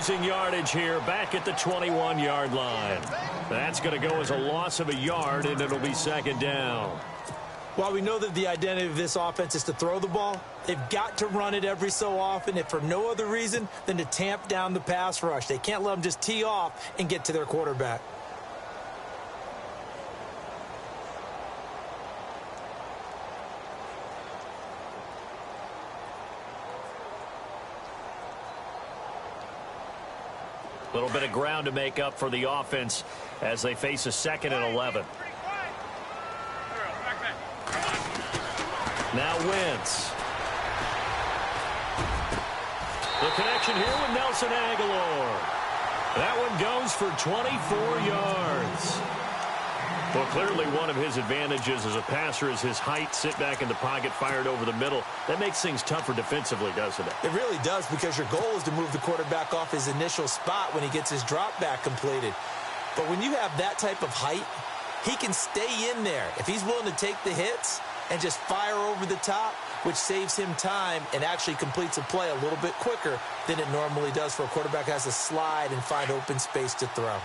losing yardage here back at the 21-yard line. That's going to go as a loss of a yard, and it'll be second down. While we know that the identity of this offense is to throw the ball, they've got to run it every so often, if for no other reason than to tamp down the pass rush. They can't let them just tee off and get to their quarterback. A little bit of ground to make up for the offense as they face a 2nd and 11. Now Wentz. The connection here with Nelson Aguilar. That one goes for 24 yards. Well, clearly one of his advantages as a passer is his height. Sit back in the pocket, fired over the middle. That makes things tougher defensively, doesn't it? It really does, because your goal is to move the quarterback off his initial spot when he gets his drop back completed. But when you have that type of height, he can stay in there. If he's willing to take the hits and just fire over the top, which saves him time and actually completes a play a little bit quicker than it normally does for a quarterback who has to slide and find open space to throw.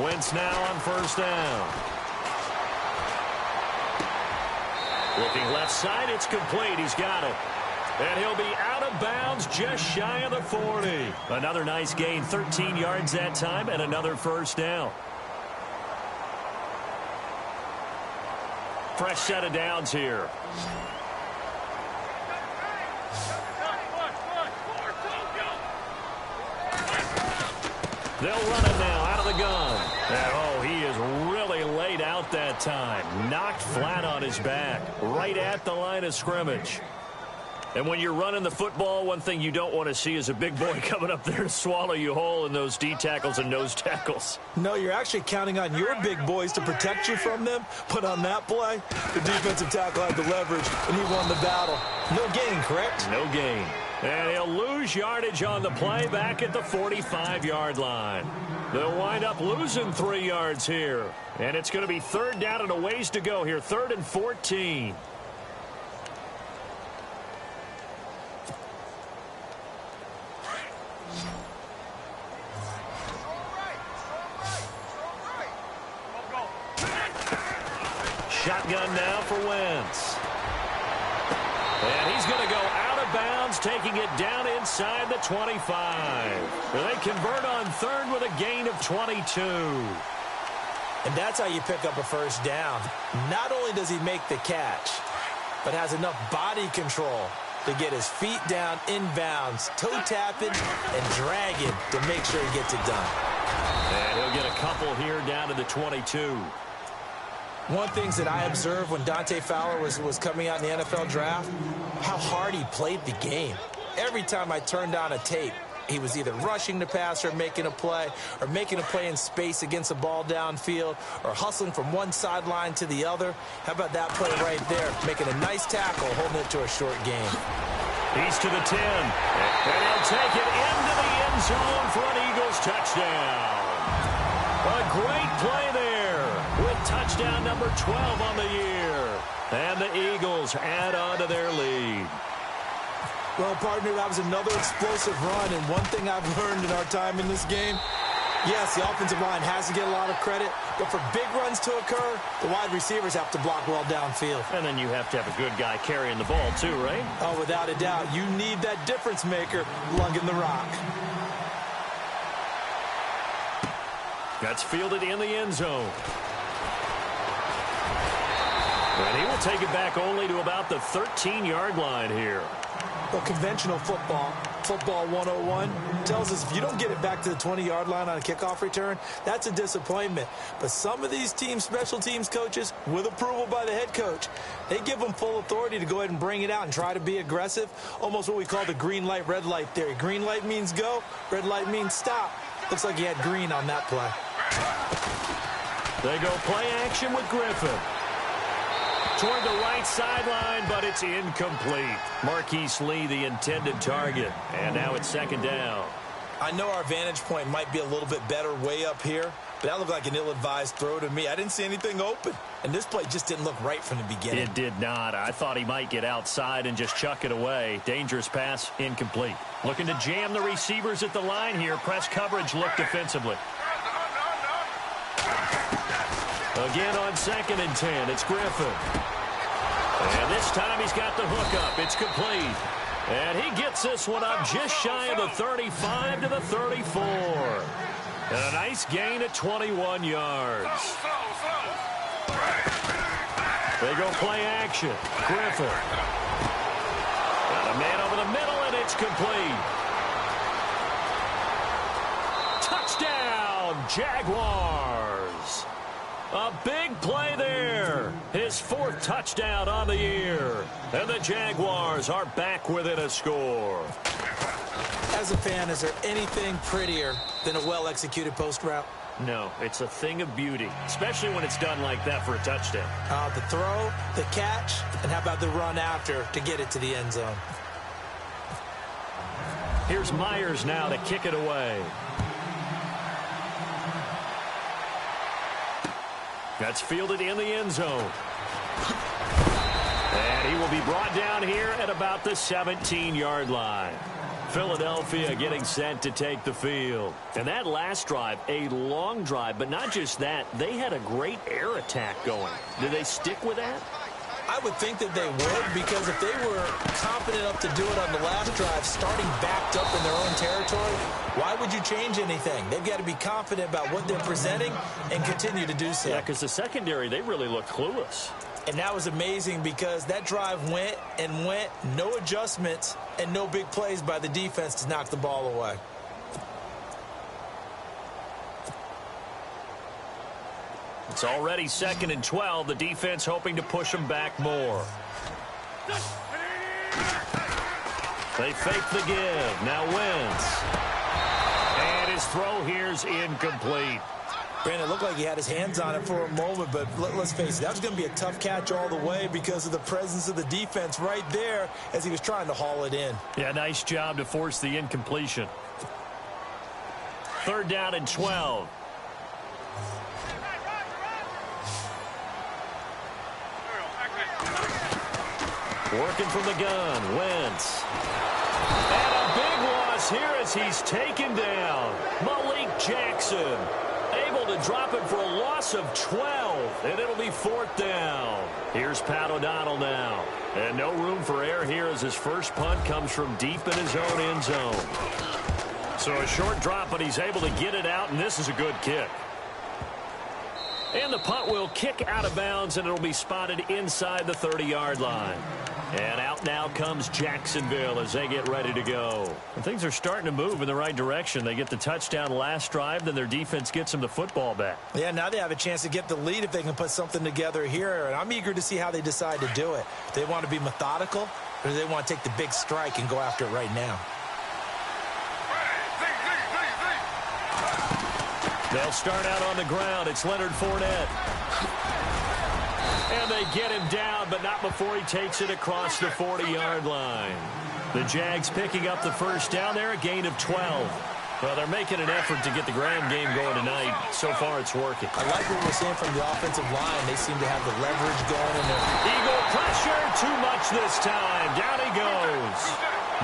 Wentz now on first down. Looking left side, it's complete. He's got it. And he'll be out of bounds just shy of the 40. Another nice gain, 13 yards that time, and another first down. Fresh set of downs here. They'll run it now out of the gun. And, oh, he is really laid out that time. Knocked flat on his back, right at the line of scrimmage. And when you're running the football, one thing you don't want to see is a big boy coming up there to swallow you whole in those D tackles and nose tackles. No, you're actually counting on your big boys to protect you from them. But on that play, the defensive tackle had the leverage, and he won the battle. No gain, correct? No gain. And he'll lose yardage on the play back at the 45-yard line. They'll wind up losing 3 yards here. And it's going to be third down and a ways to go here, 3rd and 14. Shotgun now for Wentz. And he's going to go out of bounds, taking it down inside the 25. They convert on 3rd with a gain of 22. And that's how you pick up a first down. Not only does he make the catch, but has enough body control to get his feet down inbounds, toe tapping and dragging to make sure he gets it done. And he'll get a couple here down to the 22. One thing that I observed when Dante Fowler was coming out in the NFL draft, how hard he played the game. Every time I turned on a tape, he was either rushing the passer, making a play, or making a play in space against the ball downfield, or hustling from one sideline to the other. How about that play right there, making a nice tackle, holding it to a short game. He's to the 10, and he'll take it into the end zone for an Eagles touchdown. A great play there with touchdown number 12 on the year. And the Eagles add on to their lead. Well, partner, that was another explosive run, and one thing I've learned in our time in this game, yes, the offensive line has to get a lot of credit, but for big runs to occur, the wide receivers have to block well downfield. And then you have to have a good guy carrying the ball too, right? Oh, without a doubt. You need that difference maker lugging the rock. That's fielded in the end zone. And he will take it back only to about the 13-yard line here. Well, conventional football 101, tells us if you don't get it back to the 20-yard line on a kickoff return, that's a disappointment. But some of these teams, special teams coaches, with approval by the head coach, they give them full authority to go ahead and bring it out and try to be aggressive, almost what we call the green light, red light theory. Green light means go, red light means stop. Looks like he had green on that play. They go play action with Griffin. Toward the right sideline, but it's incomplete. Marquise Lee, the intended target. And now it's second down. I know our vantage point might be a little bit better way up here, But that looked like an ill-advised throw to me. I didn't see anything open. And this play just didn't look right from the beginning. It did not. I thought he might get outside and just chuck it away. Dangerous pass, incomplete. Looking to jam the receivers at the line here. Press coverage look defensively. Again on 2nd and 10, it's Griffin. And this time he's got the hook up. It's complete. And he gets this one up just shy of the 35 to the 34. And a nice gain at 21 yards. They go play action. Griffin. Got a man over the middle, and it's complete. Touchdown, Jaguars. A big play there. His 4th touchdown on the year. And the Jaguars are back within a score. As a fan, is there anything prettier than a well-executed post route? No, it's a thing of beauty, especially when it's done like that for a touchdown. The throw, the catch, and how about the run after to get it to the end zone? Here's Myers now to kick it away. That's fielded in the end zone. And he will be brought down here at about the 17-yard line. Philadelphia getting set to take the field. And that last drive, a long drive, but not just that. They had a great air attack going. Did they stick with that? I would think that they would, because if they were confident enough to do it on the last drive, starting backed up in their own territory, why would you change anything? They've got to be confident about what they're presenting and continue to do so. Yeah, because the secondary, they really looked clueless. And that was amazing because that drive went and went, no adjustments, and no big plays by the defense to knock the ball away. It's already 2nd and 12. The defense hoping to push them back more. They fake the give. Now Wentz. And his throw here's incomplete. Brandon, it looked like he had his hands on it for a moment, but let's face it, that was going to be a tough catch all the way because of the presence of the defense right there as he was trying to haul it in. Yeah, nice job to force the incompletion. 3rd down and 12. Working from the gun, Wentz. And a big loss here as he's taken down. Malik Jackson able to drop it for a loss of 12, and it'll be 4th down. Here's Pat O'Donnell now. And no room for error here as his first punt comes from deep in his own end zone. So a short drop, but he's able to get it out, and this is a good kick. And the punt will kick out of bounds, and it'll be spotted inside the 30-yard line. And out now comes Jacksonville as they get ready to go. And things are starting to move in the right direction. They get the touchdown last drive, then their defense gets them the football back. Yeah, now they have a chance to get the lead if they can put something together here. And I'm eager to see how they decide to do it. Do they want to be methodical, or do they want to take the big strike and go after it right now? They'll start out on the ground. It's Leonard Fournette. And they get him down, but not before he takes it across the 40-yard line. The Jags picking up the first down there, a gain of 12. Well, they're making an effort to get the ground game going tonight. So far, it's working. I like what we're seeing from the offensive line. They seem to have the leverage going in there. Eagle pressure, too much this time. Down he goes.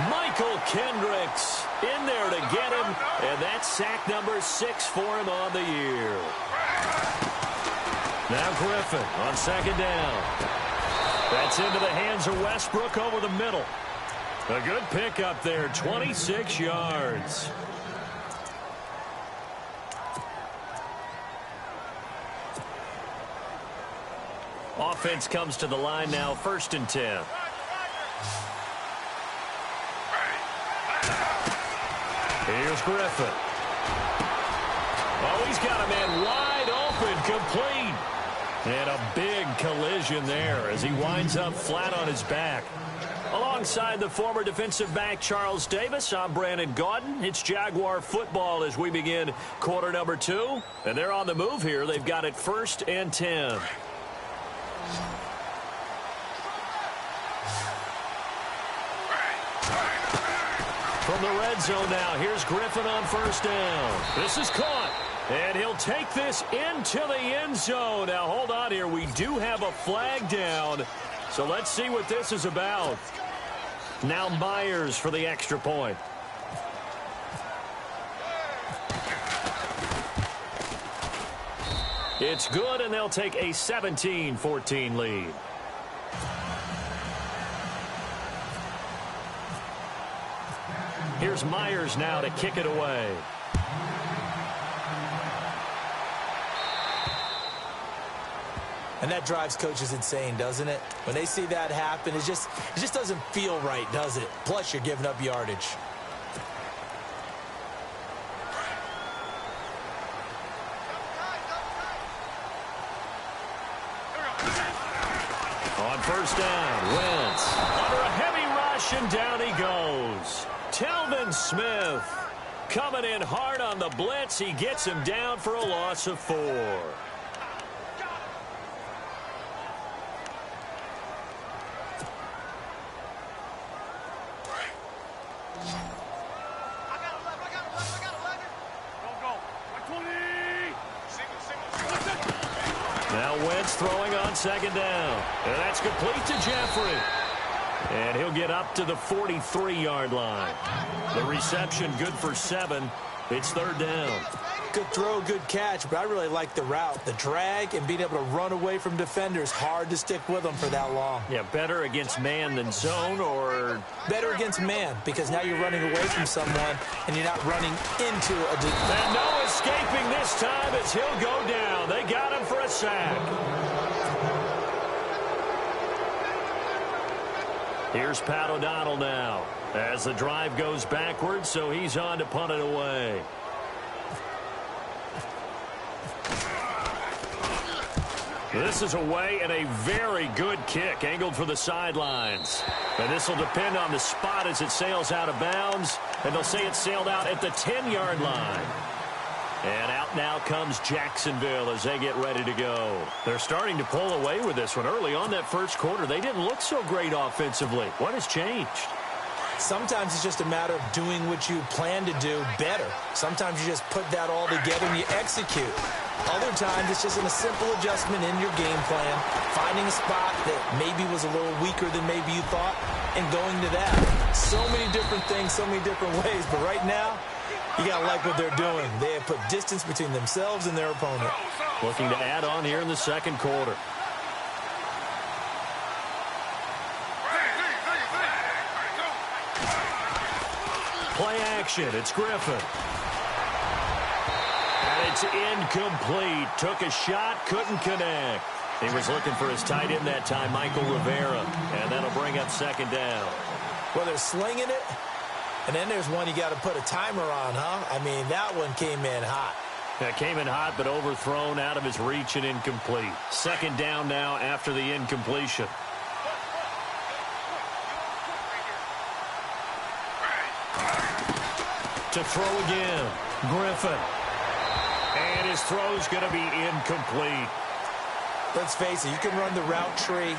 Michael Kendricks in there to get him, and that's sack number 6 for him on the year. Now Griffin on 2nd down. That's into the hands of Westbrook over the middle. A good pickup there, 26 yards. Offense comes to the line now, 1st and 10. Here's Griffin. Oh, he's got a man wide open, complete. And a big collision there as he winds up flat on his back. Alongside the former defensive back Charles Davis, I'm Brandon Gaudin. It's Jaguar football as we begin quarter number 2. And they're on the move here. They've got it 1st and 10. From the red zone now, here's Griffin on 1st down. This is caught. And he'll take this into the end zone. Now, hold on here. We do have a flag down. So let's see what this is about. Now Myers for the extra point. It's good, and they'll take a 17-14 lead. Here's Myers now to kick it away. And that drives coaches insane, doesn't it? When they see that happen, it just doesn't feel right, does it? Plus, you're giving up yardage. On first down, Wentz under a heavy rush, and down he goes. Telvin Smith coming in hard on the blitz. He gets him down for a loss of 4. Now Wentz throwing on second down. And that's complete to Jeffrey. And he'll get up to the 43-yard line. The reception good for 7. It's third down. Good throw, good catch, but I really like the route. The drag and being able to run away from defenders. Hard to stick with them for that long. Yeah, better against man than zone, or? Better against man, because now you're running away from someone and you're not running into a... And no escaping this time as he'll go down. They got him for a sack. Here's Pat O'Donnell now as the drive goes backwards, so he's on to punt it away. This is away, and a very good kick angled for the sidelines. And this will depend on the spot as it sails out of bounds, and they'll say it sailed out at the 10-yard line. And out now comes Jacksonville as they get ready to go. They're starting to pull away with this one. Early on that first quarter, they didn't look so great offensively. What has changed? Sometimes it's just a matter of doing what you plan to do better. Sometimes you just put that all together and you execute. Other times it's just a simple adjustment in your game plan, finding a spot that maybe was a little weaker than maybe you thought, and going to that. So many different things, so many different ways, but right now, you got to like what they're doing. They have put distance between themselves and their opponent. Looking to add on here in the second quarter. Play action. It's Griffin. And it's incomplete. Took a shot, couldn't connect. He was looking for his tight end that time, Michael Rivera. And that'll bring up second down. Well, they're slinging it. And then there's one you got to put a timer on, huh? I mean, that one came in hot. That came in hot, but overthrown, out of his reach, and incomplete. Second down now after the incompletion. To throw again, Griffin. And his throw's going to be incomplete. Let's face it, you can run the route tree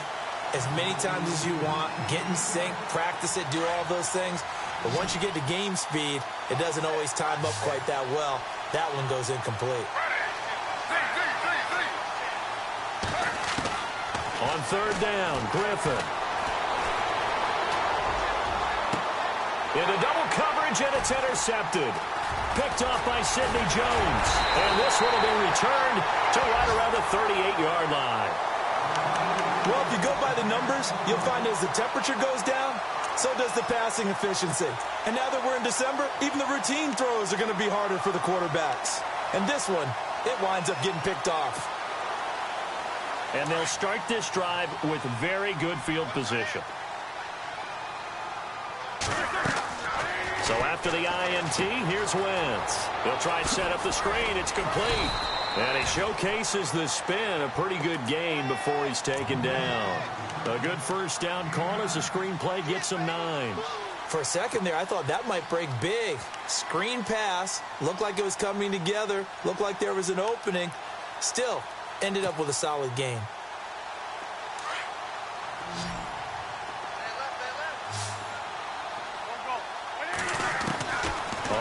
as many times as you want, get in sync, practice it, do all those things. But once you get to game speed, it doesn't always time up quite that well. That one goes incomplete. On third down, Griffin. Into double coverage, and it's intercepted. Picked off by Sidney Jones. And this one will be returned to right around the 38-yard line. Well, if you go by the numbers, you'll find as the temperature goes down, so does the passing efficiency. And now that we're in December, even the routine throws are going to be harder for the quarterbacks. And this one, it winds up getting picked off. And they'll start this drive with very good field position. So after the INT, here's Wentz. He'll try and set up the screen. It's complete. And he showcases the spin. A pretty good game before he's taken down. A good first down call as the screen play gets him 9. For a second there, I thought that might break big. Screen pass. Looked like it was coming together. Looked like there was an opening. Still, ended up with a solid game.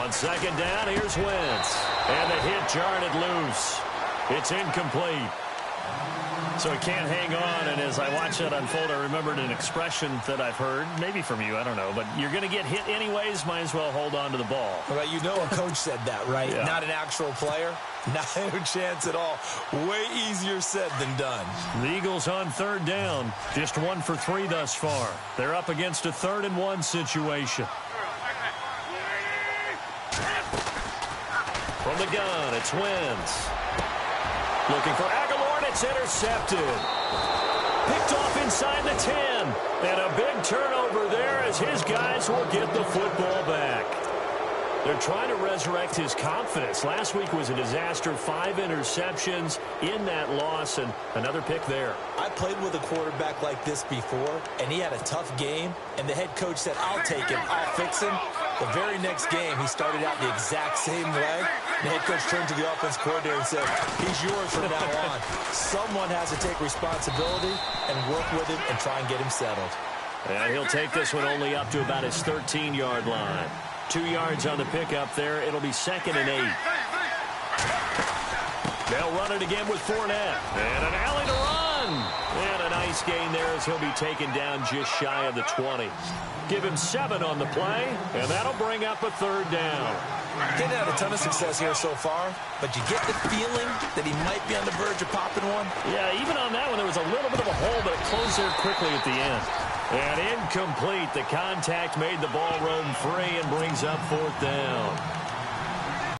On second down, here's Wentz. And the hit jarred it loose. It's incomplete. So he can't hang on, and as I watch that unfold, I remembered an expression that I've heard, maybe from you, I don't know, but you're going to get hit anyways, might as well hold on to the ball. Well, you know a coach said that, right? Yeah. Not an actual player. Not a chance at all. Way easier said than done. The Eagles on third down, just 1 for 3 thus far. They're up against a 3rd and 1 situation. From the gun, it's Wentz. Looking for Aguilar, and it's intercepted. Picked off inside the 10. And a big turnover there as his guys will get the football back. They're trying to resurrect his confidence. Last week was a disaster. 5 interceptions in that loss, and another pick there. I played with a quarterback like this before, and he had a tough game, and the head coach said, I'll take him, I'll fix him. The very next game, he started out the exact same way. The head coach turned to the offense coordinator and said, he's yours from now on. Someone has to take responsibility and work with him and try and get him settled. And he'll take this one only up to about his 13-yard line. 2 yards on the pickup there. It'll be 2nd and 8. They'll run it again with Fournette. And an alley to run. And a nice gain there as he'll be taken down just shy of the 20. Give him 7 on the play, and that'll bring up a 3rd down. Getting had a ton of success here so far, but you get the feeling that he might be on the verge of popping one. Yeah, even on that one, there was a little bit of a hole, but it closed there quickly at the end. And incomplete. The contact made the ball roam free and brings up 4th down.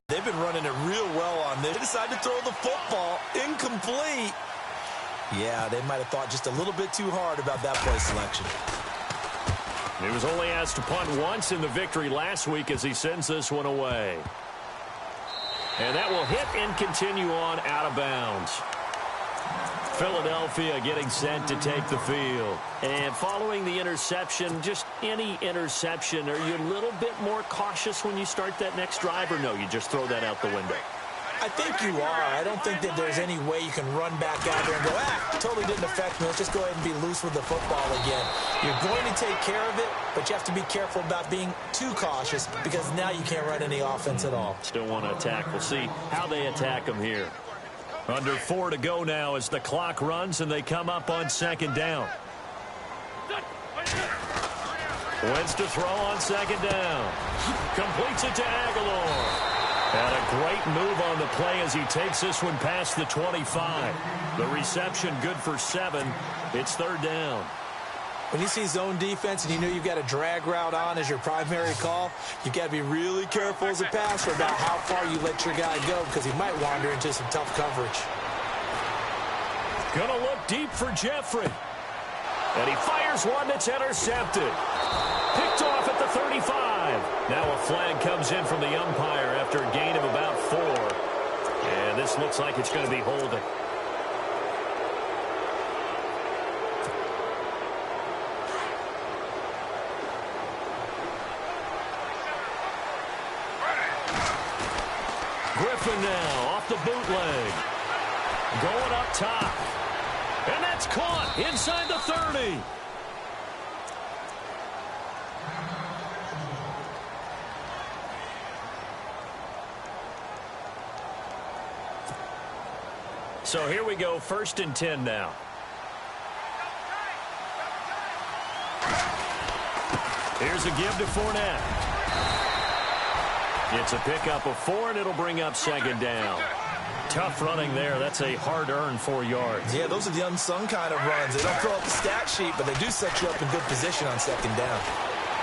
They've been running it real well on this. They decided to throw the football. Incomplete. Yeah, they might have thought just a little bit too hard about that play selection. He was only asked to punt once in the victory last week as he sends this one away. And that will hit and continue on out of bounds. Philadelphia getting set to take the field. And following the interception, just any interception, are you a little bit more cautious when you start that next drive, or no, you just throw that out the window? I think you are. I don't think that there's any way you can run back out there and go, totally didn't affect me. Let's just go ahead and be loose with the football again. You're going to take care of it, but you have to be careful about being too cautious because now you can't run any offense at all. Still want to attack. We'll see how they attack them here. Under 4 to go now as the clock runs and they come up on 2nd down. Wentz to throw on 2nd down. Completes it to Aguilar. And a great move on the play as he takes this one past the 25. The reception good for 7. It's 3rd down. When you see zone defense and you know you've got a drag route on as your primary call, you've got to be really careful as a passer about how far you let your guy go because he might wander into some tough coverage. Gonna look deep for Jeffrey. And he fires one that's intercepted. Picked off at the 35. Now a flag comes in from the umpire after a gain of about 4. And this looks like it's going to be holding. Griffin now off the bootleg. Going up top. And that's caught inside the 30. So here we go, 1st and 10 now. Here's a give to Fournette. It's a pickup of 4, and it'll bring up 2nd down. Tough running there. That's a hard-earned 4 yards. Yeah, those are the unsung kind of runs. They don't fill up the stat sheet, but they do set you up in good position on 2nd down.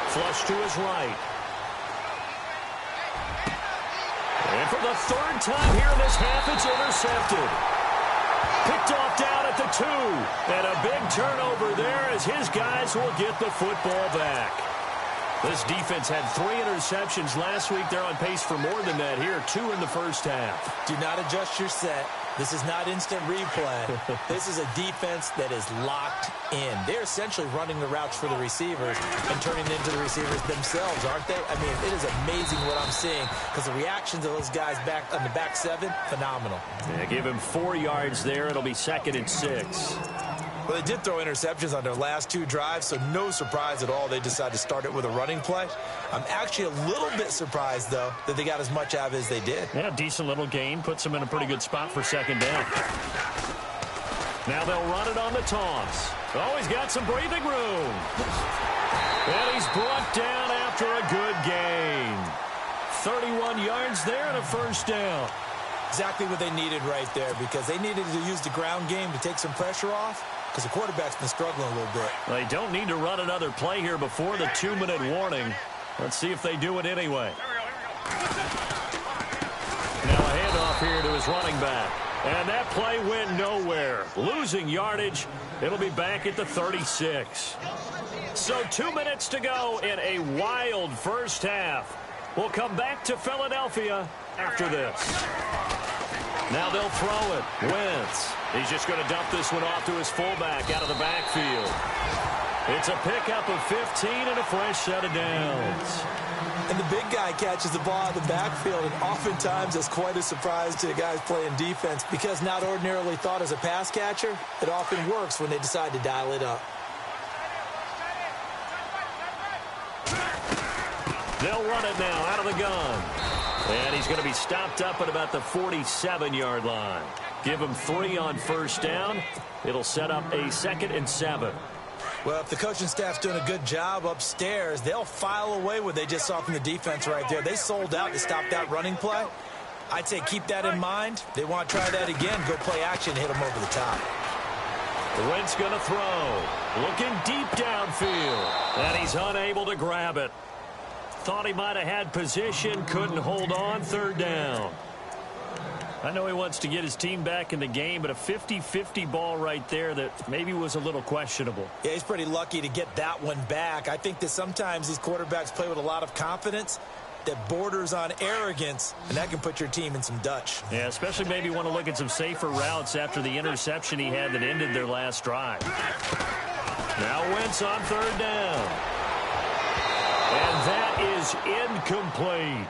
Flush to his right. And for the 3rd time here in this half, it's intercepted. Picked off down at the 2. And a big turnover there as his guys will get the football back. This defense had 3 interceptions last week. They're on pace for more than that here. 2 in the first half. Do not adjust your set. This is not instant replay. This is a defense that is locked in. They're essentially running the routes for the receivers and turning it into the receivers themselves, aren't they? I mean, it is amazing what I'm seeing because the reactions of those guys back on the back 7, phenomenal. Yeah, give him 4 yards there. It'll be 2nd and 6. Well, they did throw interceptions on their last 2 drives, so no surprise at all they decided to start it with a running play. I'm actually a little bit surprised, though, that they got as much out of it as they did. Yeah, decent little gain. Puts them in a pretty good spot for second down. Now they'll run it on the toss. Oh, he's got some breathing room. And he's brought down after a good gain. 31 yards there and a first down. Exactly what they needed right there, because they needed to use the ground game to take some pressure off, because the quarterback's been struggling a little bit. They don't need to run another play here before the 2-minute warning. Let's see if they do it anyway. Now a handoff here to his running back. And that play went nowhere. Losing yardage. It'll be back at the 36. So 2 minutes to go in a wild first half. We'll come back to Philadelphia after this. Now they'll throw it. Wentz. He's just going to dump this one off to his fullback out of the backfield. It's a pickup of 15 and a fresh set of downs. And the big guy catches the ball out of the backfield, and oftentimes that's quite a surprise to the guys playing defense, because not ordinarily thought as a pass catcher, it often works when they decide to dial it up. They'll run it now out of the gun. And he's going to be stopped up at about the 47-yard line. Give him 3 on first down. It'll set up a 2nd and 7. Well, if the coaching staff's doing a good job upstairs, they'll file away what they just saw from the defense right there. They sold out to stop that running play. I'd say keep that in mind. They want to try that again. Go play action, hit them over the top. Wentz going to throw. Looking deep downfield. And he's unable to grab it. Thought he might have had position, couldn't hold on, 3rd down. I know he wants to get his team back in the game, but a 50-50 ball right there that maybe was a little questionable. Yeah, he's pretty lucky to get that one back. I think that sometimes these quarterbacks play with a lot of confidence that borders on arrogance, and that can put your team in some Dutch. Yeah, especially maybe want to look at some safer routes after the interception he had that ended their last drive. Now Wentz on 3rd down. And that is incomplete.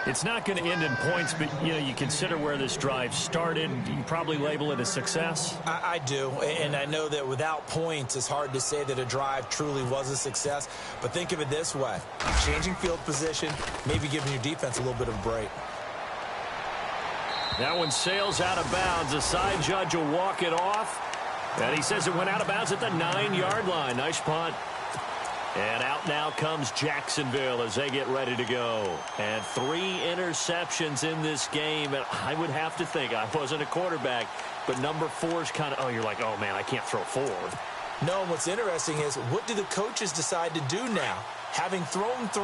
It's not going to end in points, but, you know, you consider where this drive started. You probably label it a success. I do, and I know that without points, it's hard to say that a drive truly was a success. But think of it this way. Changing field position, maybe giving your defense a little bit of a break. That one sails out of bounds. The side judge will walk it off. And he says it went out of bounds at the 9-yard line. Nice punt. And out now comes Jacksonville as they get ready to go. And 3 interceptions in this game. And I would have to think, I wasn't a quarterback, but number 4 is kind of, oh, you're like, oh, man, I can't throw 4. No, and what's interesting is, what do the coaches decide to do now? Having thrown 3,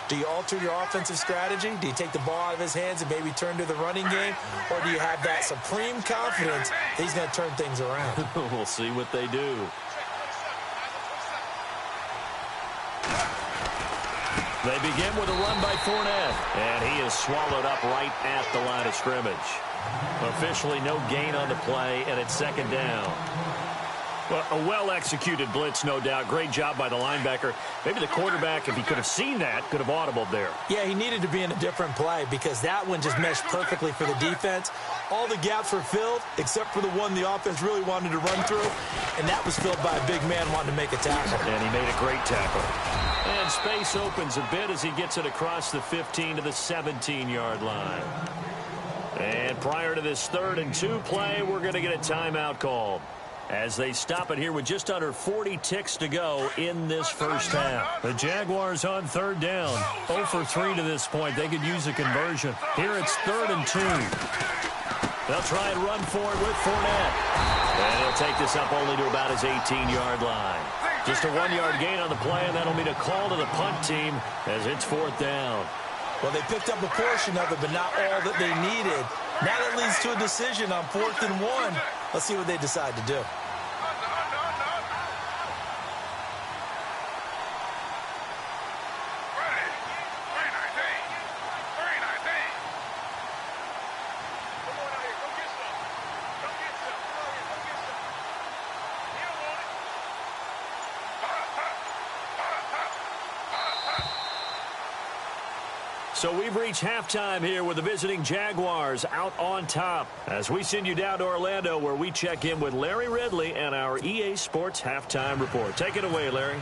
do you alter your offensive strategy? Do you take the ball out of his hands and maybe turn to the running game? Or do you have that supreme confidence that he's going to turn things around? We'll see what they do. They begin with a run by Fournette, and he is swallowed up right at the line of scrimmage. Officially no gain on the play, and it's 2nd down. Well, a well-executed blitz, no doubt. Great job by the linebacker. Maybe the quarterback, if he could have seen that, could have audibled there. Yeah, he needed to be in a different play because that one just meshed perfectly for the defense. All the gaps were filled except for the one the offense really wanted to run through, and that was filled by a big man wanting to make a tackle. And he made a great tackle. And space opens a bit as he gets it across the 15 to the 17-yard line. And prior to this 3rd and 2 play, we're going to get a timeout called as they stop it here with just under 40 ticks to go in this first half. The Jaguars on 3rd down. 0 for 3 to this point. They could use a conversion. Here it's 3rd and 2. They'll try and run for it with Fournette. And he'll take this up only to about his 18-yard line. Just a 1-yard gain on the play, and that'll mean a call to the punt team as it's 4th down. Well, they picked up a portion of it, but not all that they needed. Now that leads to a decision on 4th and 1. Let's see what they decide to do. So we've reached halftime here with the visiting Jaguars out on top. As we send you down to Orlando, where we check in with Larry Ridley and our EA Sports Halftime Report. Take it away, Larry.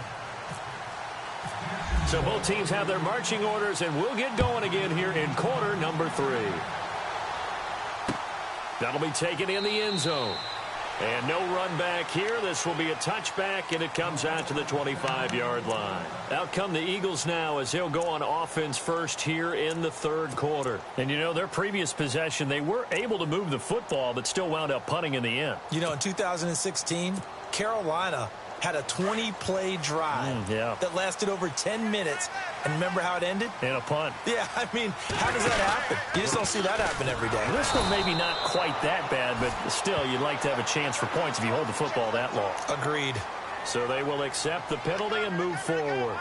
So both teams have their marching orders, and we'll get going again here in quarter number 3. That'll be taken in the end zone. And no run back here. This will be a touchback, and it comes out to the 25-yard line. Out come the Eagles now as they'll go on offense first here in the third quarter. And, you know, their previous possession, they were able to move the football but still wound up punting in the end. You know, in 2016, Carolina had a 20-play drive that lasted over 10 minutes. And remember how it ended? In a punt. Yeah, I mean, how does that happen? You just don't see that happen every day. This one maybe not quite that bad, but still, you'd like to have a chance for points if you hold the football that long. Agreed. So they will accept the penalty and move forward.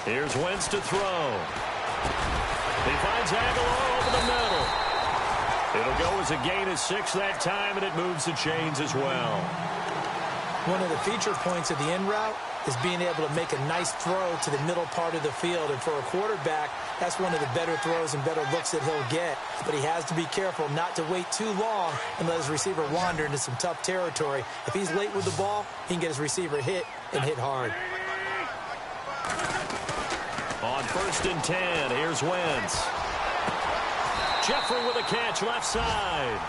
Here's Wentz to throw. He finds Aguilar over the middle. It'll go as a gain of 6 that time, and it moves the chains as well. One of the feature points of the in route is being able to make a nice throw to the middle part of the field. And for a quarterback, that's one of the better throws and better looks that he'll get. But he has to be careful not to wait too long and let his receiver wander into some tough territory. If he's late with the ball, he can get his receiver hit and hit hard. On 1st and 10, here's Wentz. Jeffrey with a catch left side.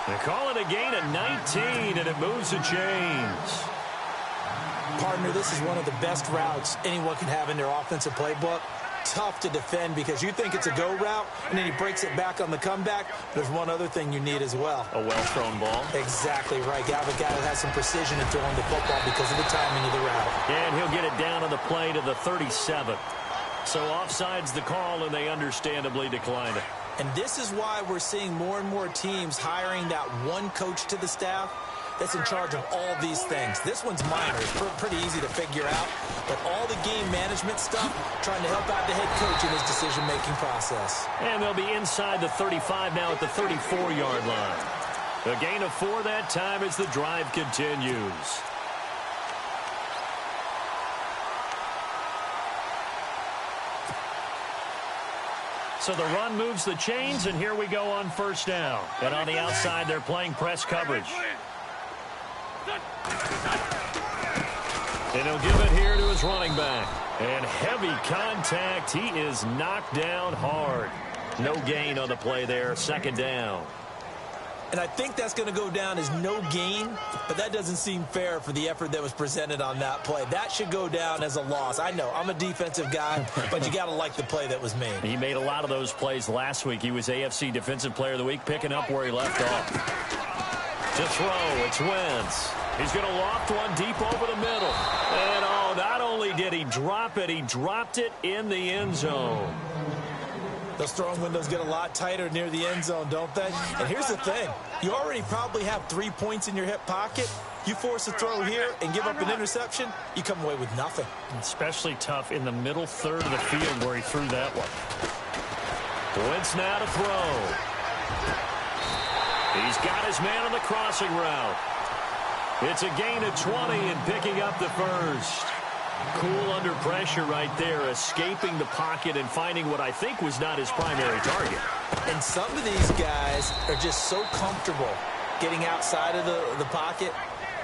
They call it a gain of 19, and it moves the chains. Partner, this is one of the best routes anyone can have in their offensive playbook. Tough to defend because you think it's a go route, and then he breaks it back on the comeback. There's one other thing you need as well. A well-thrown ball. Exactly right. You have a guy who has some precision in throwing the football because of the timing of the route. And he'll get it down on the play to the 37. So offside's the call, and they understandably decline it. And this is why we're seeing more and more teams hiring that one coach to the staff that's in charge of all these things. This one's minor. It's pretty easy to figure out. But all the game management stuff, trying to help out the head coach in his decision-making process. And they'll be inside the 35 now at the 34-yard line. A gain of 4 that time as the drive continues. So the run moves the chains, and here we go on 1st down. And on the outside, they're playing press coverage. And he'll give it here to his running back. And heavy contact. He is knocked down hard. No gain on the play there. 2nd down. And I think that's going to go down as no gain, but that doesn't seem fair for the effort that was presented on that play. That should go down as a loss. I know, I'm a defensive guy, but you got to like the play that was made. He made a lot of those plays last week. He was AFC Defensive Player of the Week, picking up where he left off. To throw, it's Wentz. He's going to loft one deep over the middle. And, oh, not only did he drop it, he dropped it in the end zone. Those throwing windows get a lot tighter near the end zone, don't they? And here's the thing. You already probably have 3 points in your hip pocket. You force a throw here and give up an interception, you come away with nothing. Especially tough in the middle third of the field where he threw that one. Wentz now to throw. He's got his man on the crossing route. It's a gain of 20 and picking up the 1st. Cool under pressure right there, escaping the pocket and finding what I think was not his primary target. And some of these guys are just so comfortable getting outside of the pocket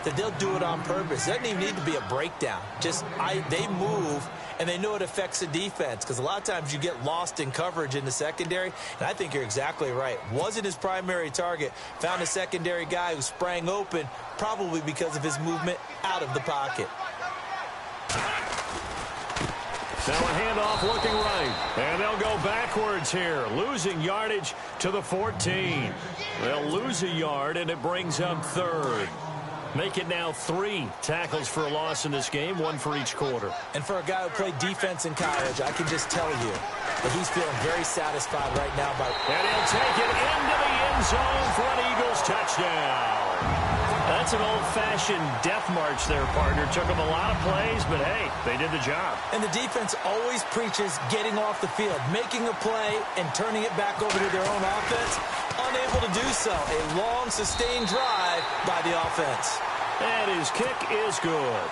that they'll do it on purpose. It doesn't even need to be a breakdown. They move, and they know it affects the defense because a lot of times you get lost in coverage in the secondary, and I think you're exactly right. Wasn't his primary target. Found a secondary guy who sprang open, probably because of his movement out of the pocket. Now a handoff looking right. And they'll go backwards here. Losing yardage to the 14. They'll lose a yard, and it brings up 3rd. Make it now 3 tackles for a loss in this game, 1 for each quarter. And for a guy who played defense in college, I can just tell you that he's feeling very satisfied right now. And he'll take it into the end zone for an Eagles touchdown. That's an old-fashioned death march there, partner. Took them a lot of plays, but, hey, they did the job. And the defense always preaches getting off the field, making a play, and turning it back over to their own offense. unable to do so. A long, sustained drive by the offense. And his kick is good.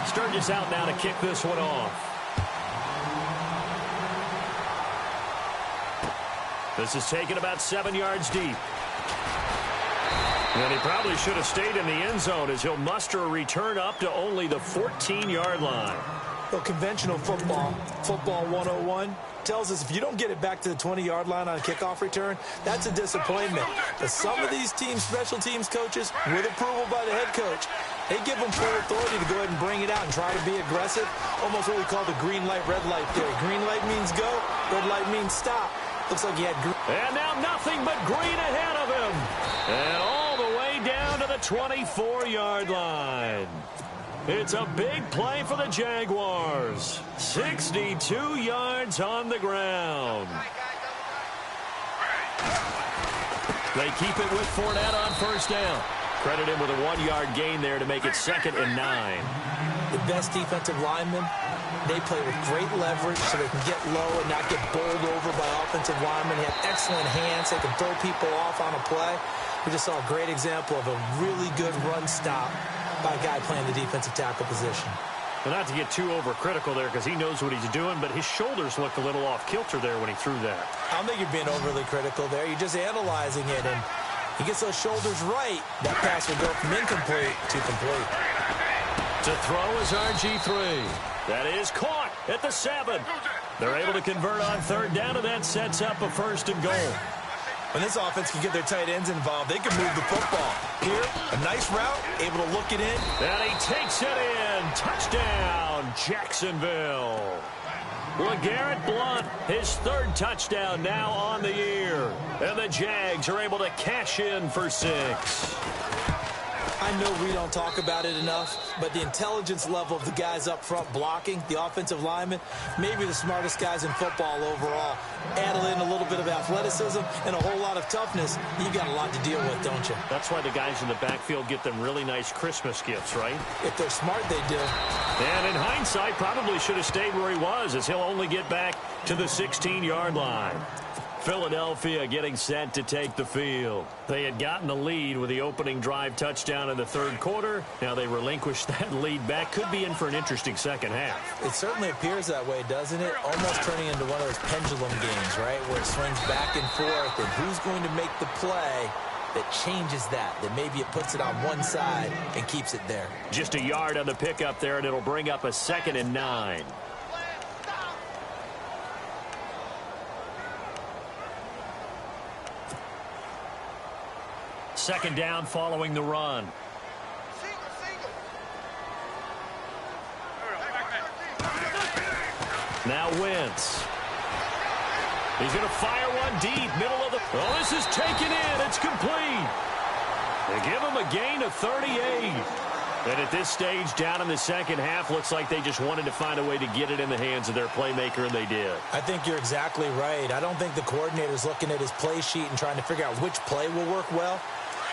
Sturgis out now to kick this one off. This is taken about 7 yards deep. And he probably should have stayed in the end zone as he'll muster a return up to only the 14-yard line. Well, conventional football 101, tells us if you don't get it back to the 20-yard line on a kickoff return, that's a disappointment. But some of these teams, special teams coaches, with approval by the head coach, they give them full authority to go ahead and bring it out and try to be aggressive, almost what we call the green light, red light theory. Green light means go, red light means stop. Looks like he had green. And now nothing but green ahead of him. And all the way down to the 24-yard line. It's a big play for the Jaguars. 62 yards on the ground. They keep it with Fournette on first down. Credit him with a 1-yard gain there to make it 2nd and 9. The best defensive linemen, they play with great leverage so they can get low and not get bowled over by offensive linemen. They have excellent hands. They can throw people off on a play. We just saw a great example of a really good run stop by a guy playing the defensive tackle position. Well, not to get too overcritical there because he knows what he's doing, but his shoulders looked a little off kilter there when he threw that. I don't think you're being overly critical there. You're just analyzing it, and he gets those shoulders right. That pass will go from incomplete to complete. To throw is RG3. That is caught at the 7. They're able to convert on third down, and that sets up a 1st and goal. When this offense can get their tight ends involved, they can move the football. Here, a nice route, able to look it in. And he takes it in. Touchdown, Jacksonville. LeGarrette Blount, his 3rd touchdown now on the year. And the Jags are able to cash in for 6. I know we don't talk about it enough, but the intelligence level of the guys up front blocking, the offensive linemen, maybe the smartest guys in football overall. Add in a little bit of athleticism and a whole lot of toughness, you got a lot to deal with, don't you? That's why the guys in the backfield get them really nice Christmas gifts, right? If they're smart, they do. And in hindsight, probably should have stayed where he was, as he'll only get back to the 16-yard line. Philadelphia getting set to take the field. They had gotten the lead with the opening drive touchdown in the 3rd quarter. Now they relinquish that lead back. Could be in for an interesting second half. It certainly appears that way, doesn't it? Almost turning into one of those pendulum games, right? Where it swings back and forth, and who's going to make the play that changes that maybe it puts it on one side and keeps it there. Just a yard on the pickup there, and it'll bring up a 2nd and 9. Second down following the run. Now Wentz. He's going to fire one deep, middle of the... Oh, this is taken in. It's complete. They give him a gain of 38. And at this stage, down in the second half, looks like they just wanted to find a way to get it in the hands of their playmaker, and they did. I think you're exactly right. I don't think the coordinator's looking at his play sheet and trying to figure out which play will work well.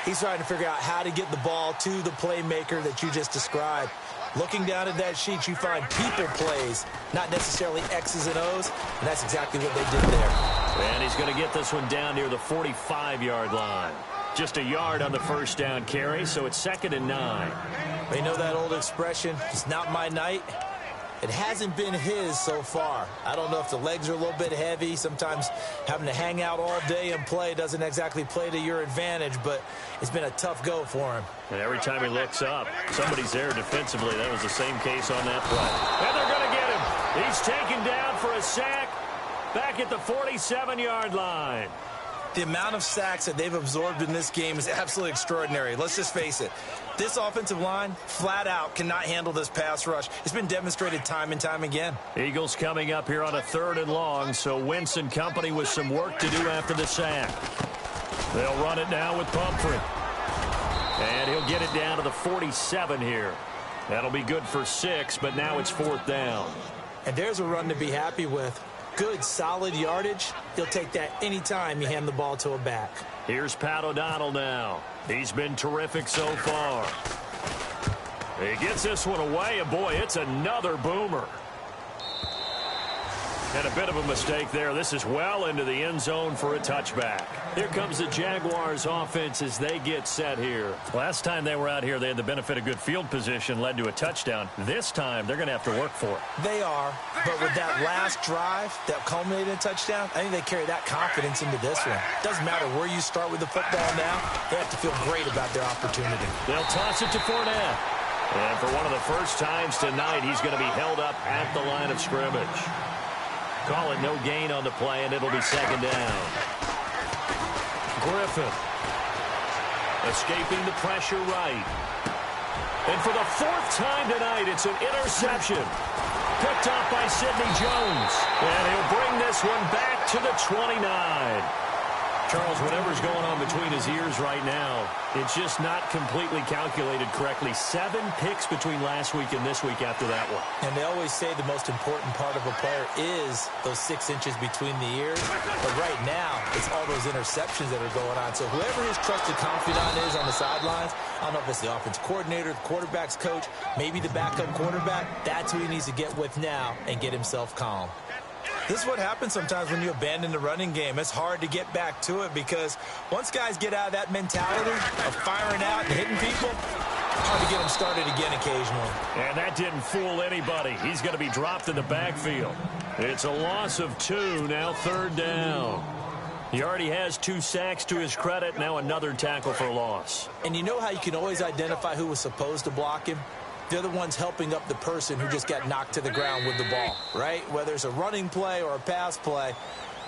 He's trying to figure out how to get the ball to the playmaker that you just described. Looking down at that sheet, you find people plays, not necessarily X's and O's, and that's exactly what they did there. And he's going to get this one down near the 45-yard line. Just a yard on the first down carry, so it's 2nd and 9. You know that old expression, it's not my night? It hasn't been his so far. I don't know if the legs are a little bit heavy. Sometimes having to hang out all day and play doesn't exactly play to your advantage, but it's been a tough go for him. And every time he looks up, somebody's there defensively. That was the same case on that play. And they're going to get him. He's taken down for a sack back at the 47-yard line. The amount of sacks that they've absorbed in this game is absolutely extraordinary. Let's just face it. This offensive line, flat out, cannot handle this pass rush. It's been demonstrated time and time again. Eagles coming up here on a 3rd and long, so Wentz and company with some work to do after the sack. They'll run it now with Pumphrey. And he'll get it down to the 47 here. That'll be good for 6, but now it's 4th down. And there's a run to be happy with. Good, solid yardage. He'll take that anytime you hand the ball to a back. Here's Pat O'Donnell now. He's been terrific so far. He gets this one away, and boy, it's another boomer. And a bit of a mistake there. This is well into the end zone for a touchback. Here comes the Jaguars offense as they get set here. Last time they were out here, they had the benefit of good field position, led to a touchdown. This time, they're going to have to work for it. They are, but with that last drive that culminated in a touchdown, I think they carry that confidence into this one. Doesn't matter where you start with the football now, they have to feel great about their opportunity. They'll toss it to Fournette. And for one of the first times tonight, he's going to be held up at the line of scrimmage. Call it no gain on the play, and it'll be second down. Griffin escaping the pressure right. And for the fourth time tonight, it's an interception. Picked off by Sidney Jones. And he'll bring this one back to the 29. Charles, whatever's going on between his ears right now, it's just not completely calculated correctly. 7 picks between last week and this week after that one. And they always say the most important part of a player is those 6 inches between the ears. But right now, it's all those interceptions that are going on. So whoever his trusted confidant is on the sidelines, I don't know if it's the offense coordinator, the quarterback's coach, maybe the backup quarterback, that's who he needs to get with now and get himself calm. This is what happens sometimes when you abandon the running game. It's hard to get back to it because once guys get out of that mentality of firing out and hitting people, hard to get them started again occasionally. And that didn't fool anybody. He's going to be dropped in the backfield. It's a loss of 2, now third down. He already has 2 sacks to his credit, now another tackle for loss. And you know how you can always identify who was supposed to block him? They're the ones helping up the person who just got knocked to the ground with the ball, right? Whether it's a running play or a pass play,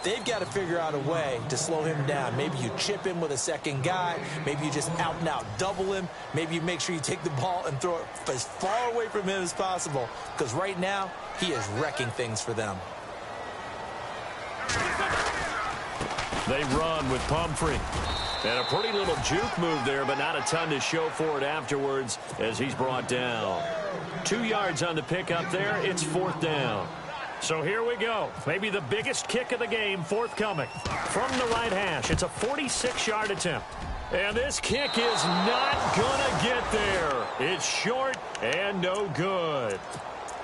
they've got to figure out a way to slow him down. Maybe you chip him with a second guy. Maybe you just out-and-out double him. Maybe you make sure you take the ball and throw it as far away from him as possible because right now he is wrecking things for them. They run with Pumphrey. And a pretty little juke move there, but not a ton to show for it afterwards as he's brought down. 2 yards on the pickup there. It's fourth down. So here we go. Maybe the biggest kick of the game forthcoming from the right hash. It's a 46-yard attempt. And this kick is not going to get there. It's short and no good.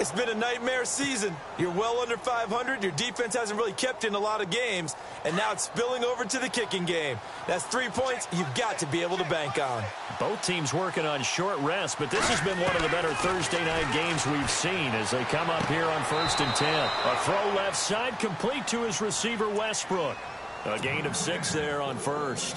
It's been a nightmare season. You're well under 500. Your defense hasn't really kept you in a lot of games. And now it's spilling over to the kicking game. That's 3 points you've got to be able to bank on. Both teams working on short rest, but this has been one of the better Thursday night games we've seen as they come up here on 1st and 10. A throw left side complete to his receiver, Westbrook. A gain of 6 there on first.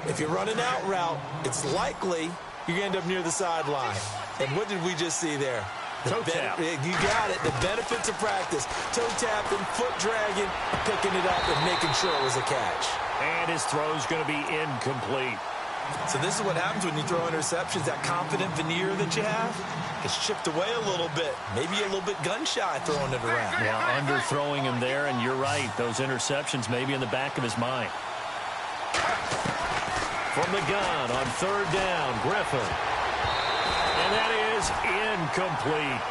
If you're running out route, it's likely you're going to end up near the sideline. And what did we just see there? Toe tap. You got it. The benefits of practice. Toe tapping, foot dragging, picking it up, and making sure it was a catch. And his throw's going to be incomplete. So this is what happens when you throw interceptions. That confident veneer that you have gets chipped away a little bit. Maybe a little bit gun-shy throwing it around. Yeah, underthrowing him there, and you're right. Those interceptions may be in the back of his mind. From the gun on third down, Griffin. And that is incomplete.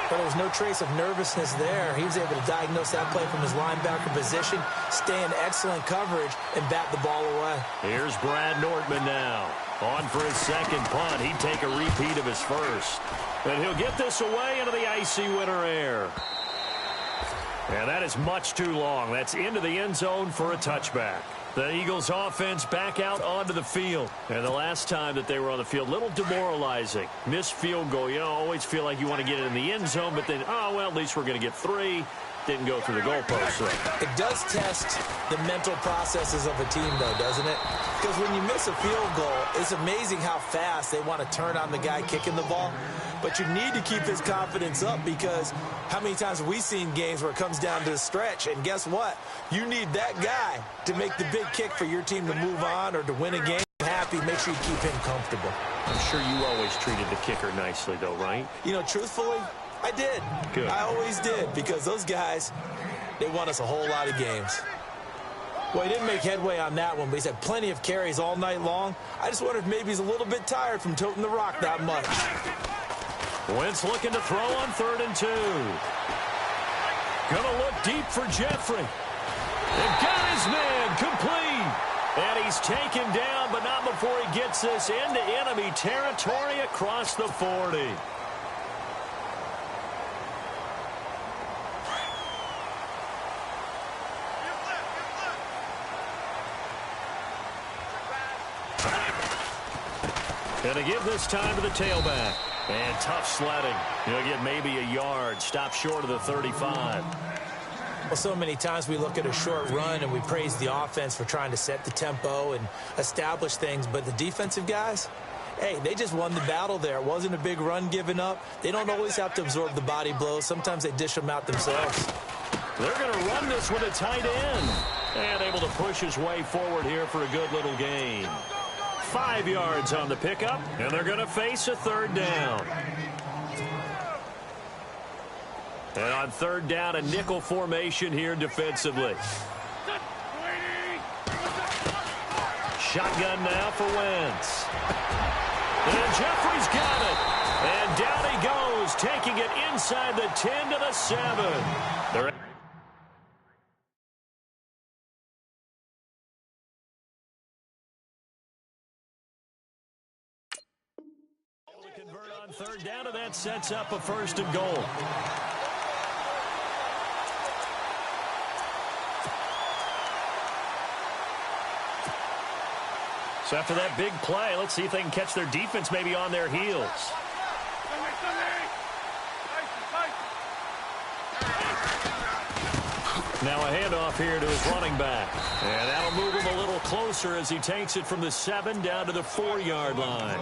But there was no trace of nervousness there. He was able to diagnose that play from his linebacker position, stay in excellent coverage, and bat the ball away. Here's Brad Nortman now. On for his second punt. He'd take a repeat of his first. And he'll get this away into the icy winter air. And that is much too long. That's into the end zone for a touchback. The Eagles offense back out onto the field. And the last time that they were on the field, a little demoralizing. Missed field goal. You know, always feel like you want to get it in the end zone, but then, oh, well, at least we're going to get 3. Didn't go through the goalpost. So. It does test the mental processes of a team, though, doesn't it? Because when you miss a field goal, it's amazing how fast they want to turn on the guy kicking the ball. But you need to keep his confidence up because how many times have we seen games where it comes down to a stretch? And guess what? You need that guy to make the big kick for your team to move on or to win a game. Happy, make sure you keep him comfortable. I'm sure you always treated the kicker nicely, though, right? You know, truthfully, I did. Good. I always did because those guys, they won us a whole lot of games. Well, he didn't make headway on that one, but he's had plenty of carries all night long. I just wonder if maybe he's a little bit tired from toting the rock that much. Wentz looking to throw on 3rd and 2. Gonna look deep for Jeffrey. And got his man complete. And he's taken down, but not before he gets this into enemy territory across the 40. And to give this time to the tailback. And tough sledding. He'll get maybe a yard. Stop short of the 35. Well, so many times we look at a short run and we praise the offense for trying to set the tempo and establish things. But the defensive guys, hey, they just won the battle there. It wasn't a big run given up. They don't always have to absorb the body blows. Sometimes they dish them out themselves. They're going to run this with a tight end. And able to push his way forward here for a good little gain. 5 yards on the pickup, and they're going to face a third down. And on third down, a nickel formation here defensively. Shotgun now for Wentz. And Jeffrey's got it. And down he goes, taking it inside the 10 to the 7. They're convert on third down, and that sets up a 1st and goal. So after that big play, let's see if they can catch their defense maybe on their heels. Now a handoff here to his running back. And that'll move him a little closer as he takes it from the 7 down to the 4-yard line.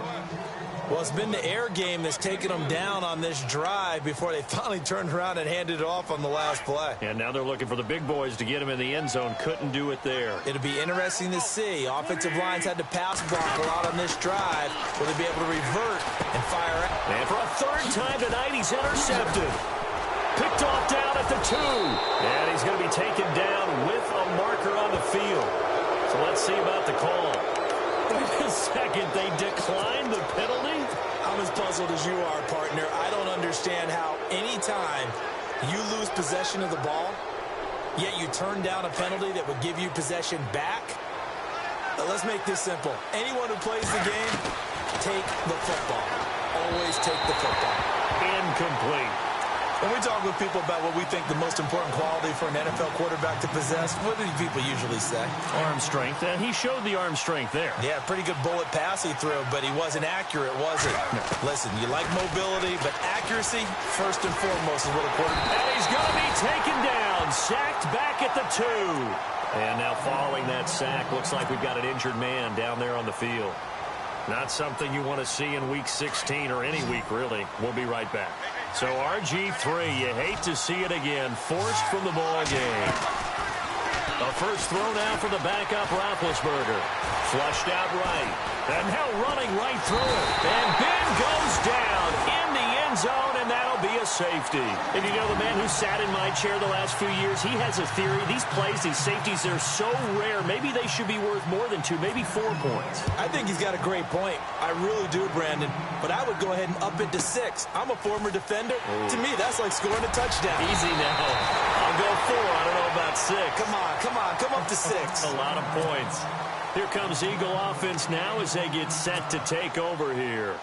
Well, it's been the air game that's taken them down on this drive before they finally turned around and handed it off on the last play. And now they're looking for the big boys to get him in the end zone. Couldn't do it there. It'll be interesting to see. Offensive lines had to pass block a lot on this drive. Will they be able to revert and fire out? And for a 3rd time tonight, he's intercepted. Picked off down at the 2. And he's going to be taken down with a marker on the field. So let's see about the call. Wait a second, they declined the penalty? I'm as puzzled as you are, partner. I don't understand how any time you lose possession of the ball, yet you turn down a penalty that would give you possession back. Let's make this simple. Anyone who plays the game, take the football. Always take the football. Incomplete. When we talk with people about what we think the most important quality for an NFL quarterback to possess, what do people usually say? Arm strength, and he showed the arm strength there. Yeah, pretty good bullet pass he threw, but he wasn't accurate, was he? No. Listen, you like mobility, but accuracy, first and foremost, is what a quarterback... And he's going to be taken down, sacked back at the 2. And now following that sack, looks like we've got an injured man down there on the field. Not something you want to see in Week 16 or any week, really. We'll be right back. So RG3, you hate to see it again, forced from the ball game. A first throw now for the backup Roethlisberger. Flushed out right. And now running right through it. And Ben goes down in the end zone, and that'll be a safety. And you know, the man who sat in my chair the last few years, he has a theory. These plays, these safeties, they're so rare. Maybe they should be worth more than 2, maybe 4 points. I think he's got a great point. I really do, Brandon. But I would go ahead and up it to 6. I'm a former defender. Ooh. To me, that's like scoring a touchdown. Easy now. I'll go 4. I don't know about 6. Come on. Come up to 6. A lot of points. Here comes Eagle offense now as they get set to take over here.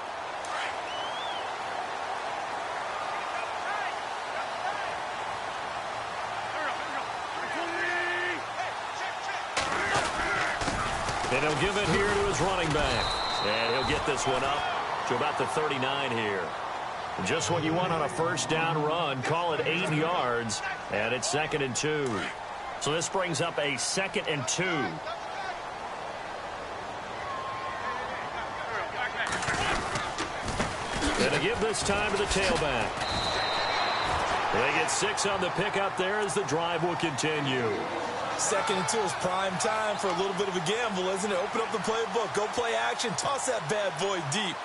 And he'll give it here to his running back. And he'll get this one up to about the 39 here. Just what you want on a first down run. Call it 8 yards. And it's 2nd and 2. So this brings up a 2nd and 2. And to give this time to the tailback. They get 6 on the pickup there as the drive will continue. 2nd and 2 is prime time for a little bit of a gamble, isn't it? Open up the playbook, go play action, toss that bad boy deep.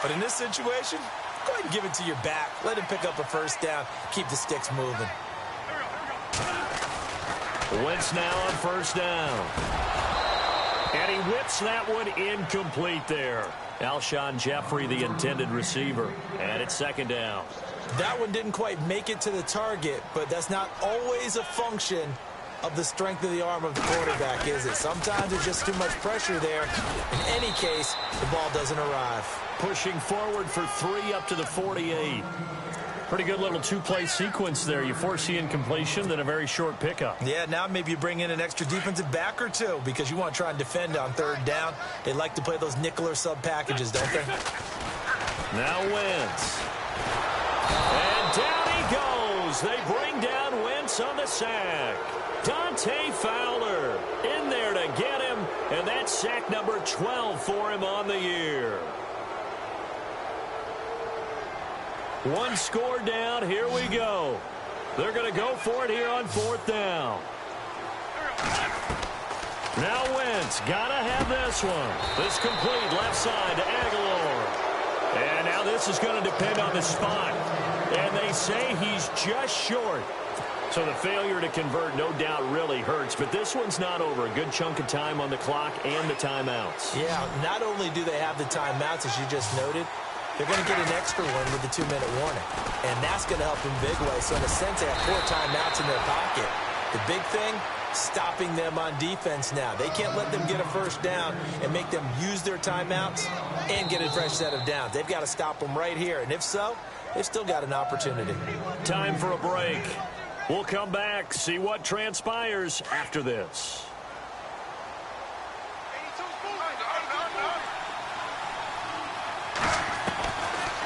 But in this situation, go ahead and give it to your back. Let him pick up a first down. Keep the sticks moving. Wentz now on first down. And he whips that one incomplete there. Alshon Jeffrey, the intended receiver. And it's 2nd down. That one didn't quite make it to the target, but that's not always a function of the strength of the arm of the quarterback, is it? Sometimes there's just too much pressure there. In any case, the ball doesn't arrive. Pushing forward for 3 up to the 48. Pretty good little two-play sequence there. You force the incompletion, then a very short pickup. Yeah, now maybe you bring in an extra defensive back or two because you want to try and defend on 3rd down. They like to play those nickel or sub packages, don't they? Now Wentz. And down he goes. They bring down Wentz on the sack. Dante Fowler in there to get him, and that's sack number 12 for him on the year. One score down. Here we go. They're going to go for it here on 4th down. Now Wentz got to have this one. This complete left side to Aguilar. And now this is going to depend on the spot. And they say he's just short. So the failure to convert no doubt really hurts. But this one's not over. A good chunk of time on the clock and the timeouts. Yeah, not only do they have the timeouts, as you just noted, they're going to get an extra one with the 2-minute warning. And that's going to help in big ways. So in a sense, they have 4 timeouts in their pocket. The big thing, stopping them on defense now. They can't let them get a first down and make them use their timeouts and get a fresh set of downs. They've got to stop them right here. And if so, they've still got an opportunity. Time for a break. We'll come back, see what transpires after this.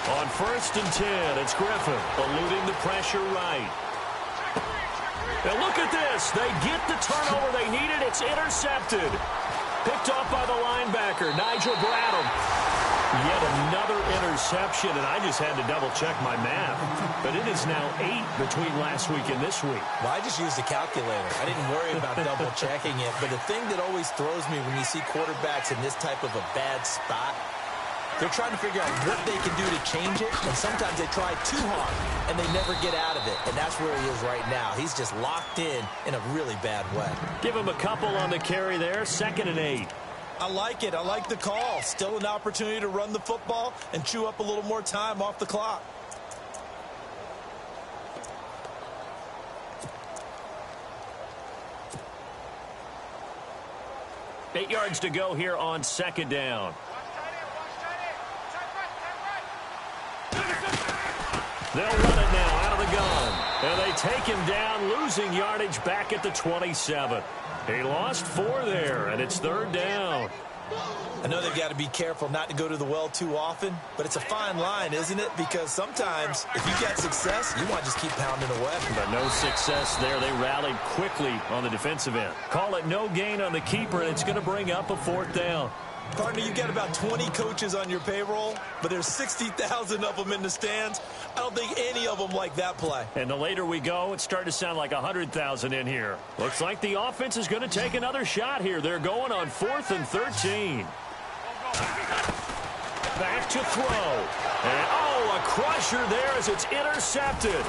On 1st and 10, it's Griffin eluding the pressure right. Now look at this. They get the turnover they needed. It's intercepted. Picked off by the linebacker, Nigel Bradham. Yet another interception, and I just had to double-check my math. But it is now 8 between last week and this week. Well, I just used the calculator. I didn't worry about double-checking it. But the thing that always throws me when you see quarterbacks in this type of a bad spot, they're trying to figure out what they can do to change it, and sometimes they try too hard, and they never get out of it, and that's where he is right now. He's just locked in a really bad way. Give him a couple on the carry there, 2nd and 8. I like it. I like the call. Still an opportunity to run the football and chew up a little more time off the clock. Eight yards to go here on 2nd down. They'll run it now out of the gun. And they take him down, losing yardage back at the 27. He lost 4 there, and it's 3rd down. I know they've got to be careful not to go to the well too often, but it's a fine line, isn't it? Because sometimes if you get success, you want to just keep pounding away. But no success there. They rallied quickly on the defensive end. Call it no gain on the keeper, and it's going to bring up a 4th down. Partner, you got about 20 coaches on your payroll, but there's 60,000 of them in the stands. I don't think any of them like that play. And the later we go, it's starting to sound like 100,000 in here. Looks like the offense is going to take another shot here. They're going on 4th and 13. Back to throw. And, a crusher there as it's intercepted.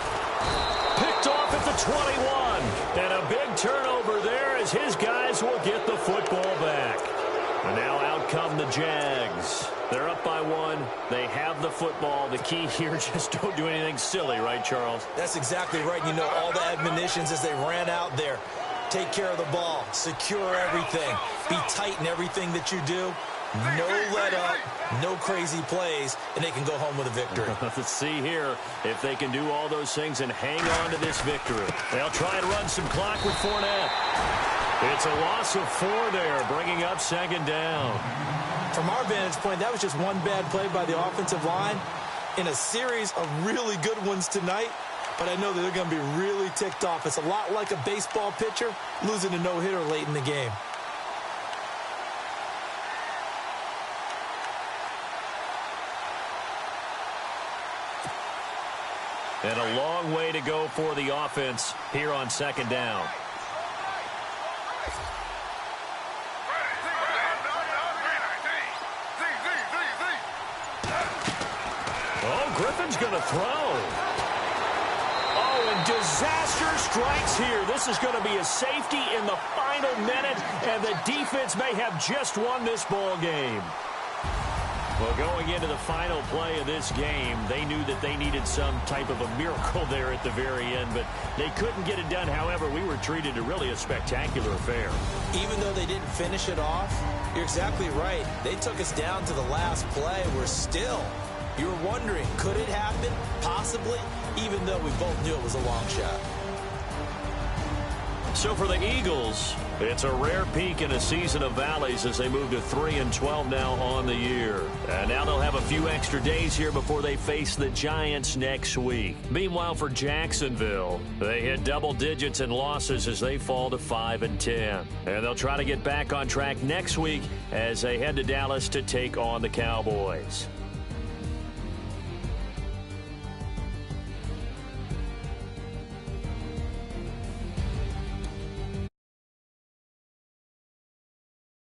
Picked off at the 21. And a big turnover there as his guys will get the football back. And now out come the Jags. They're up by 1. They have the football. The key here, just don't do anything silly, right, Charles? That's exactly right. You know, all the admonitions as they ran out there. Take care of the ball. Secure everything. Be tight in everything that you do. No let up, no crazy plays, and they can go home with a victory. Let's see here if they can do all those things and hang on to this victory. They'll try and run some clock with Fournette. It's a loss of 4 there, bringing up 2nd down. From our vantage point, that was just one bad play by the offensive line in a series of really good ones tonight, but I know that they're going to be really ticked off. It's a lot like a baseball pitcher losing a no-hitter late in the game. And a long way to go for the offense here on 2nd down. Griffin's going to throw. And disaster strikes here. This is going to be a safety in the final minute, and the defense may have just won this ball game. Well, going into the final play of this game, they knew that they needed some type of a miracle there at the very end, but they couldn't get it done. However, we were treated to really a spectacular affair. Even though they didn't finish it off, you're exactly right. They took us down to the last play. You were wondering, could it happen? Possibly, even though we both knew it was a long shot. So for the Eagles, it's a rare peak in a season of valleys as they move to 3-12 now on the year. And now they'll have a few extra days here before they face the Giants next week. Meanwhile, for Jacksonville, they hit double digits in losses as they fall to 5-10. And they'll try to get back on track next week as they head to Dallas to take on the Cowboys.